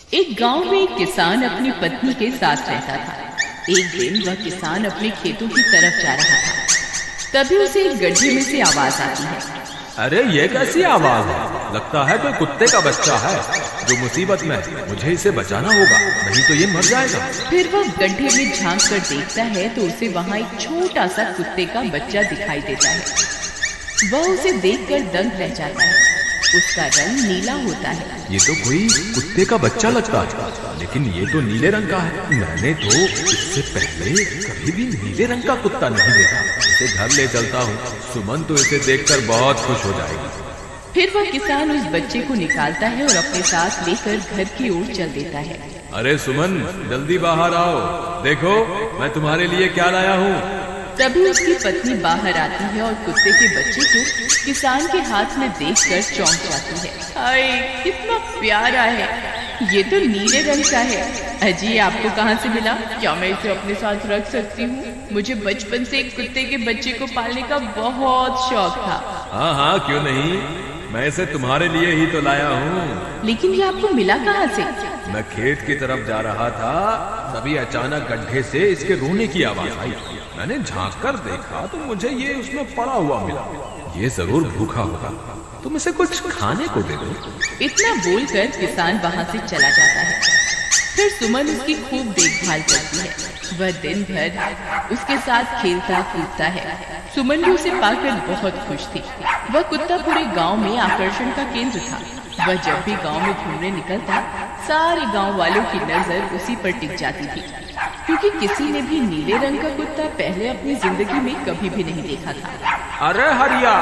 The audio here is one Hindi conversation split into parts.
एक गांव में एक किसान अपनी पत्नी के साथ रहता था। एक दिन वह किसान अपने खेतों की तरफ जा रहा था, तभी उसे एक गड्ढे में से आवाज आती है। अरे ये कैसी आवाज है? लगता है कोई कुत्ते का बच्चा है जो मुसीबत में है। मुझे इसे बचाना होगा, नहीं तो ये मर जाएगा। फिर वह गड्ढे में झांक कर देखता है तो उसे वहाँ एक छोटा सा कुत्ते का बच्चा दिखाई देता है। वह उसे देखकर दंग रह जाता है। उसका रंग नीला होता है। ये तो कोई कुत्ते का बच्चा लगता है, लेकिन ये तो नीले रंग का है। मैंने तो इससे पहले कभी भी नीले रंग का कुत्ता नहीं देखा। इसे घर ले चलता हूँ, सुमन तो इसे देखकर बहुत खुश हो जाएगी। फिर वह किसान उस बच्चे को निकालता है और अपने साथ लेकर घर की ओर चल देता है। अरे सुमन, जल्दी बाहर आओ, देखो मैं तुम्हारे लिए क्या लाया हूँ। तभी उसकी पत्नी बाहर आती है और कुत्ते के बच्चे को किसान के हाथ में देखकर चौंक जाती है। हाय, कितना प्यारा है! ये तो नीले रंग का है। अजी, आपको कहाँ से मिला? क्या मैं इसे अपने साथ रख सकती हूँ? मुझे बचपन से एक कुत्ते के बच्चे को पालने का बहुत शौक था। हाँ हाँ, क्यों नहीं, मैं इसे तुम्हारे लिए ही तो लाया हूँ। लेकिन ये आपको मिला कहाँ से? मैं खेत की तरफ जा रहा था, तभी अचानक गड्ढे से इसके रोने की आवाज आई। मैंने झांक कर देखा तो मुझे ये उसमें पड़ा हुआ मिला। ये जरूर भूखा होगा, तुम इसे कुछ खाने को दे दो। इतना बोलकर किसान वहाँ से चला जाता है। फिर सुमन उसकी खूब देखभाल करती है। वह दिन भर उसके साथ खेलता कूदता है। सुमन भी उसे पाकर बहुत खुश थी। वह कुत्ता पूरे गांव में आकर्षण का केंद्र था। वह जब भी गांव में घूमने निकलता, सारे गांव वालों की नजर उसी पर टिक जाती थी, क्योंकि किसी ने भी नीले रंग का कुत्ता पहले अपनी जिंदगी में कभी भी नहीं देखा था। अरे हरिया,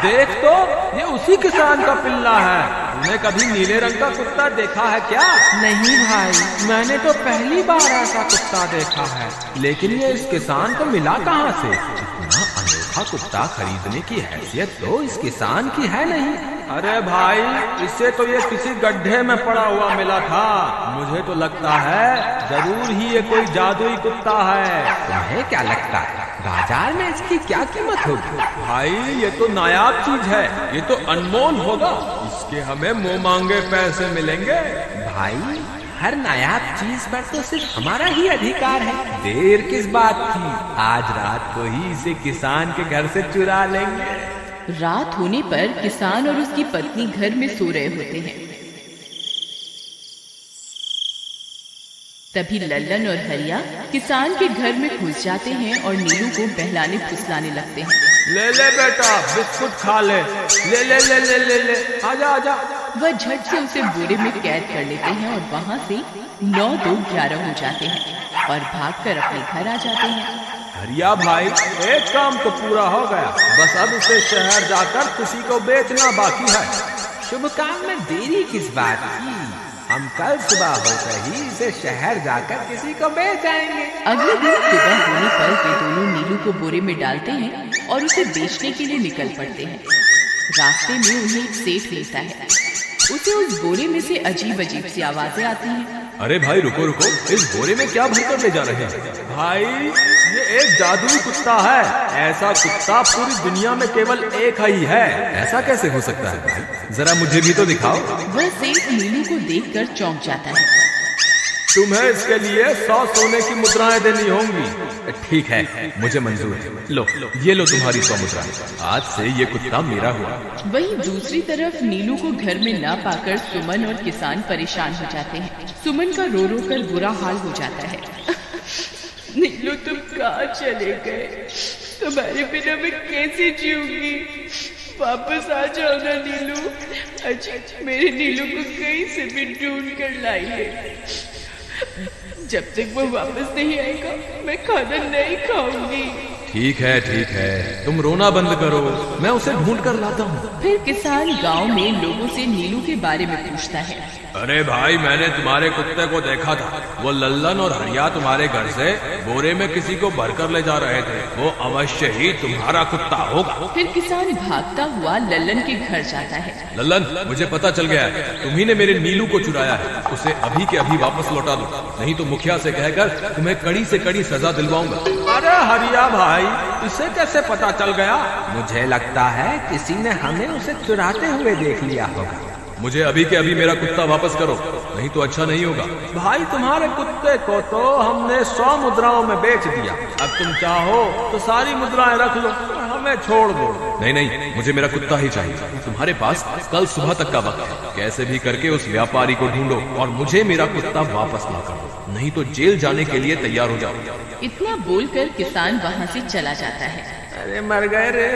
देख तो, ये उसी किसान का पिल्ला है। तुमने कभी नीले रंग का कुत्ता देखा है क्या? नहीं भाई, मैंने तो पहली बार ऐसा कुत्ता देखा है। लेकिन ये इस किसान को मिला कहाँ से? इतना अनोखा कुत्ता खरीदने की हैसियत तो इस किसान की है नहीं। अरे भाई, इसे तो ये किसी गड्ढे में पड़ा हुआ मिला था। मुझे तो लगता है जरूर ही ये कोई जादुई कुत्ता है। तुम्हें क्या लगता है बाजार में इसकी क्या कीमत होगी? भाई, ये तो नायाब चीज है, ये तो अनमोल होगा। इसके हमें मुंह मांगे पैसे मिलेंगे। भाई, हर नायाब चीज पर तो सिर्फ हमारा ही अधिकार है। देर किस बात की, आज रात को ही इसे किसान के घर से चुरा लेंगे। रात होने पर किसान और उसकी पत्नी घर में सो रहे होते हैं। तभी लल्लन और हरिया किसान के घर में घुस जाते हैं और नीलू को बहलाने फुसलाने लगते हैं। ले ले बेटा, बिस्कुट खा ले। ले ले ले ले ले ले, आजा आजा। वह झट से उसे बोरे में कैद कर लेते हैं और वहाँ से 9-2-11 हो जाते हैं और भागकर अपने घर आ जाते हैं। हरिया भाई, एक काम तो पूरा हो गया, बस अब इसे शहर जाकर किसी को बेचना बाकी है। शुभ काम में देरी किस बात की? हम कल सुबह होकर ही इसे शहर जाकर किसी को बेच आएंगे। अगले दिन सुबह होने पर वे दोनों नीलू को बोरे में डालते हैं और उसे बेचने के लिए निकल पड़ते हैं। रास्ते में उन्हें एक सेठ मिलता है। उसे उस बोरे में से अजीब अजीब सी आवाजें आती हैं। अरे भाई, रुको रुको, इस बोरे में क्या भरकर ले जा रहे हैं? भाई, ये एक जादुई कुत्ता है। ऐसा कुत्ता पूरी दुनिया में केवल एक ही है। ऐसा कैसे हो सकता है भाई? जरा मुझे भी तो दिखाओ। वह सेठ नीलू को देखकर चौंक जाता है। तुम्हें इसके लिए 100 सोने की मुद्राएं देनी होंगी। ठीक है, मुझे मंजूर है। लो, ये लो तुम्हारी 100 मुद्राएं। आज से ये कुत्ता मेरा हुआ। वहीं दूसरी तरफ नीलू को घर में ना पाकर सुमन और किसान परेशान हो जाते हैं। सुमन का रो रो कर बुरा हाल हो जाता है। नीलू, तुम कहाँ चले गए? तुम्हारे बिना मैं कैसे जीऊंगी? वापस आ जाओ ना नीलू। अच्छा, मेरे नीलू को कहीं से भी ढूंढ कर लाई है। जब तक वो वापस नहीं आएगा, मैं खाना नहीं खाऊंगी। ठीक है, तुम रोना बंद करो, मैं उसे ढूंढ कर लाता हूँ। फिर किसान गांव में लोगों से नीलू के बारे में पूछता है। अरे भाई, मैंने तुम्हारे कुत्ते को देखा था। वो लल्लन और हरिया तुम्हारे घर से बोरे में किसी को भरकर ले जा रहे थे। वो अवश्य ही तुम्हारा कुत्ता होगा। फिर किसान भागता हुआ लल्लन के घर जाता है। लल्लन, मुझे पता चल गया है, तुम्ही ने मेरे नीलू को चुराया है। उसे अभी के अभी वापस लौटा दो, नहीं तो मुखिया से कहकर तुम्हें कड़ी से कड़ी सजा दिलवाऊंगा। अरे हरिया भाई, इसे कैसे पता चल गया? मुझे लगता है किसी ने हमें उसे चुराते हुए देख लिया होगा। मुझे अभी के अभी मेरा कुत्ता वापस करो, नहीं तो अच्छा नहीं होगा। भाई तुम्हारे कुत्ते को तो हमने 100 मुद्राओं में बेच दिया, अब तुम चाहो तो सारी मुद्राएं रख लो, हमें छोड़ दो। नहीं नहीं, मुझे मेरा कुत्ता ही चाहिए। तुम्हारे पास कल सुबह तक का वक्त है, कैसे भी करके उस व्यापारी को ढूंढो और मुझे मेरा कुत्ता वापस ला कर दो, नहीं तो जेल जाने के लिए तैयार हो जाओ। इतना बोलकर किसान वहाँ से चला जाता है। अरे मर गए रे,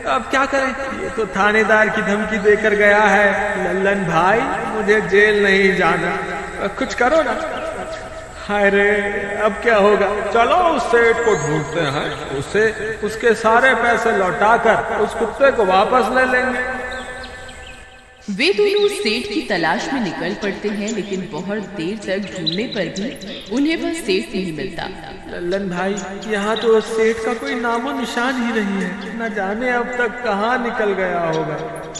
अब क्या करें, ये तो थानेदार की धमकी देकर गया है। लल्लन भाई मुझे जेल नहीं जाना, कुछ करो ना। हाय रे, अब क्या होगा, चलो उस सेठ को ढूंढते हैं, उसे उसके सारे पैसे लौटाकर उस कुत्ते को वापस ले लेंगे। वे दोनों सेठ की तलाश में निकल पड़ते हैं, लेकिन बहुत देर तक ढूंढने पर भी उन्हें वह सेठ नहीं मिलता। लल्लन भाई, यहाँ तो सेठ का कोई नामो निशान ही नहीं है, न जाने अब तक कहाँ निकल गया होगा।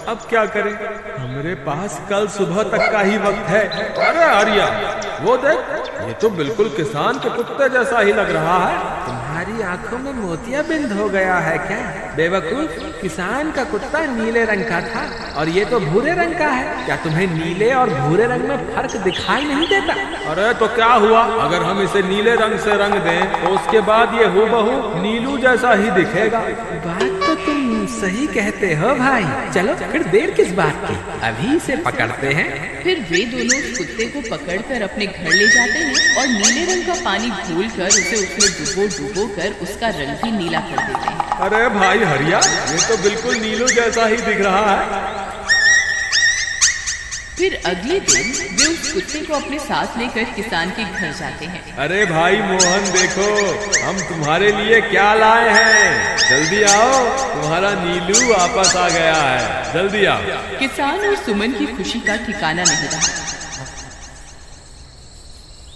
अब क्या करें, हमारे पास कल सुबह तक का ही वक्त है। अरे आर्या, वो देख, ये तो बिल्कुल किसान के कुत्ते जैसा ही लग रहा है। तुम्हारी आंखों में मोतियाबिंद हो गया है क्या बेवकूफ? किसान का कुत्ता नीले रंग का था और ये तो भूरे रंग का है। क्या तुम्हें नीले और भूरे रंग में फर्क दिखाई नहीं देता? अरे तो क्या हुआ, अगर हम इसे नीले रंग से रंग दें तो उसके बाद ये हूबहू नीलू जैसा ही दिखेगा। बात तो तुम सही कहते हो भाई, चलो फिर देर किस बात की, अभी इसे पकड़ते हैं। फिर वे दोनों उस कुत्ते को पकड़कर अपने घर ले जाते हैं और नीले रंग का पानी घोलकर उसे उसमें डुबो कर उसका रंग भी नीला कर देते हैं। अरे भाई हरिया, ये तो बिल्कुल नीलू जैसा ही दिख रहा है। फिर अगले दिन वे उस कुत्ते को अपने साथ लेकर किसान के घर जाते हैं। अरे भाई मोहन, देखो हम तुम्हारे लिए क्या लाए हैं, जल्दी आओ, तुम्हारा नीलू वापस आ गया है, जल्दी आओ। किसान और सुमन की खुशी का ठिकाना नहीं रहा।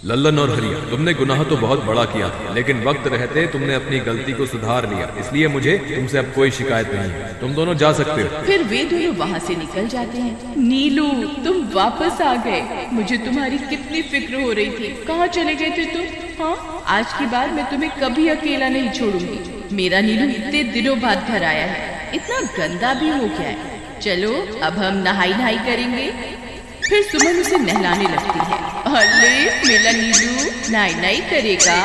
लल्लन और हरिया, तुमने गुनाह तो बहुत बड़ा किया था, लेकिन वक्त रहते तुमने अपनी गलती को सुधार लिया, इसलिए मुझे तुमसे अब कोई शिकायत नहीं है, तुम दोनों जा सकते हो। फिर वे दोनों वहाँ से निकल जाते हैं। नीलू, तुम वापस आ गए, मुझे तुम्हारी कितनी फिक्र हो रही थी, कहाँ चले गए थे तुम? हाँ, आज के बाद मैं तुम्हें कभी अकेला नहीं छोड़ूंगी। मेरा नीलू इतने दिनों बाद घर आया है, इतना गंदा भी हो गया है। चलो अब हम नहाई करेंगे। फिर सुमन उसे नहलाने लगती है। अरे मेरा नीलू नहाई करेगा,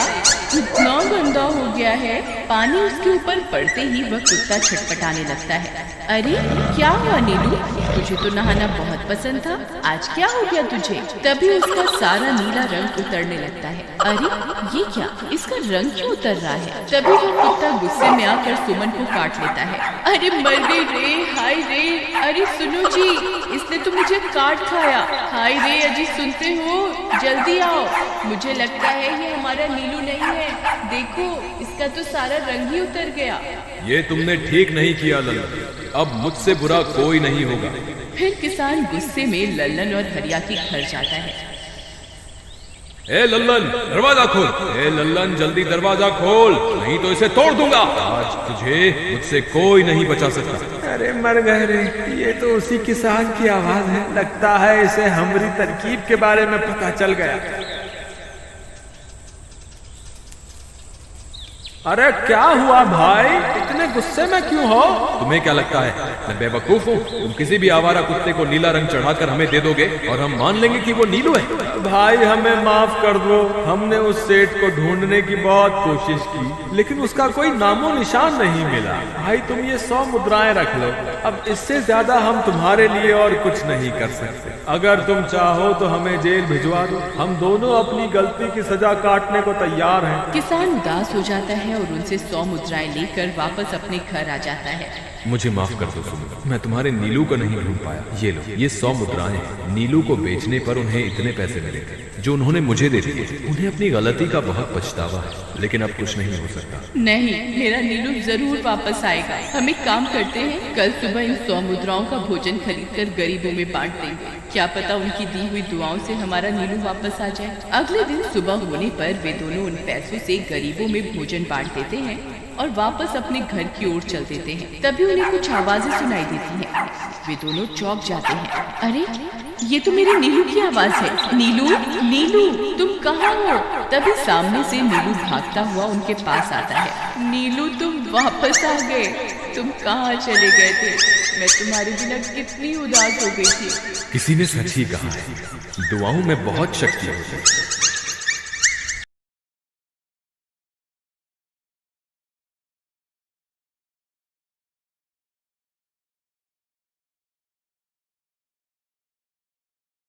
इतना गंदा हो गया है। पानी उसके ऊपर पड़ते ही वह कुत्ता छटपटाने लगता है। अरे क्या हुआ नीलू, तुझे तो नहाना बहुत पसंद था, आज क्या हो गया तुझे? तभी उसका सारा नीला रंग उतरने लगता है। अरे ये क्या, इसका रंग क्यों उतर रहा है? तभी वह कुत्ता गुस्से में आकर सुमन को काट लेता है। अरे मर गई रे, हाय रे, अरे सुनो जी, इसने तो मुझे काट खाया। हाय रे अजी, सुनते हो, जल्दी आओ, मुझे लगता है ये हमारा नीलू नहीं है, देखो इसका तो सारा रंग ही उतर गया। ये तुमने ठीक नहीं किया लल्लन, अब मुझसे बुरा कोई नहीं होगा। फिर किसान गुस्से में लल्लन और हरिया के घर जाता है। ए लल्लन, दरवाजा खोल, ए लल्लन जल्दी दरवाजा खोल, नहीं तो इसे तोड़ दूंगा। आज तुझे मुझसे कोई नहीं बचा सकता। अरे मर गए रे, ये तो उसी किसान की आवाज है, लगता है इसे हमारी तरकीब के बारे में पता चल गया। अरे क्या हुआ भाई, इतने गुस्से में क्यों हो? तुम्हें क्या लगता है मैं बेवकूफ हूँ? तुम किसी भी आवारा कुत्ते को नीला रंग चढ़ाकर हमें दे दोगे और हम मान लेंगे कि वो नीलू है? भाई हमें माफ कर दो, हमने उस सेठ को ढूंढने की बहुत कोशिश की, लेकिन उसका कोई नामो निशान नहीं मिला। भाई तुम ये 100 मुद्राएं रख लो, अब इससे ज्यादा हम तुम्हारे लिए और कुछ नहीं कर सकते। अगर तुम चाहो तो हमें जेल भिजवा दो, हम दोनों अपनी गलती की सजा काटने को तैयार हैं। किसान उदास हो जाता है और उनसे 100 मुद्राएं लेकर वापस अपने घर आ जाता है। मुझे माफ कर दो सुमन, मैं तुम्हारे नीलू को नहीं ढूंढ पाया। ये लो, ये 100 मुद्राएं हैं। नीलू को बेचने पर उन्हें इतने पैसे मिले थे जो उन्होंने मुझे दे दिए। उन्हें अपनी गलती का बहुत पछतावा है, लेकिन अब कुछ नहीं हो सकता। नहीं, मेरा नीलू जरूर वापस आएगा। हम एक काम करते हैं, कल सुबह इन 100 मुद्राओं का भोजन खरीदकर गरीबों में बांट देंगे, क्या पता उनकी दी हुई दुआओं से हमारा नीलू वापस आ जाए। अगले दिन सुबह होने पर वे दोनों उन पैसों से गरीबों में भोजन बांट देते हैं और वापस अपने घर की ओर चल देते हैं। तभी उन्हें कुछ आवाजें सुनाई देती हैं। वे दोनों चौंक जाते हैं। अरे ये तो मेरे नीलू की आवाज है। नीलू, नीलू तुम कहाँ हो? तभी सामने से नीलू भागता हुआ उनके पास आता है। नीलू तुम वापस आ गए, तुम कहाँ चले गए थे? मैं तुम्हारे बिना कितनी उदास हो गई थी। किसी ने सच ही कहा है, दुआओं में बहुत शक्ति होती है।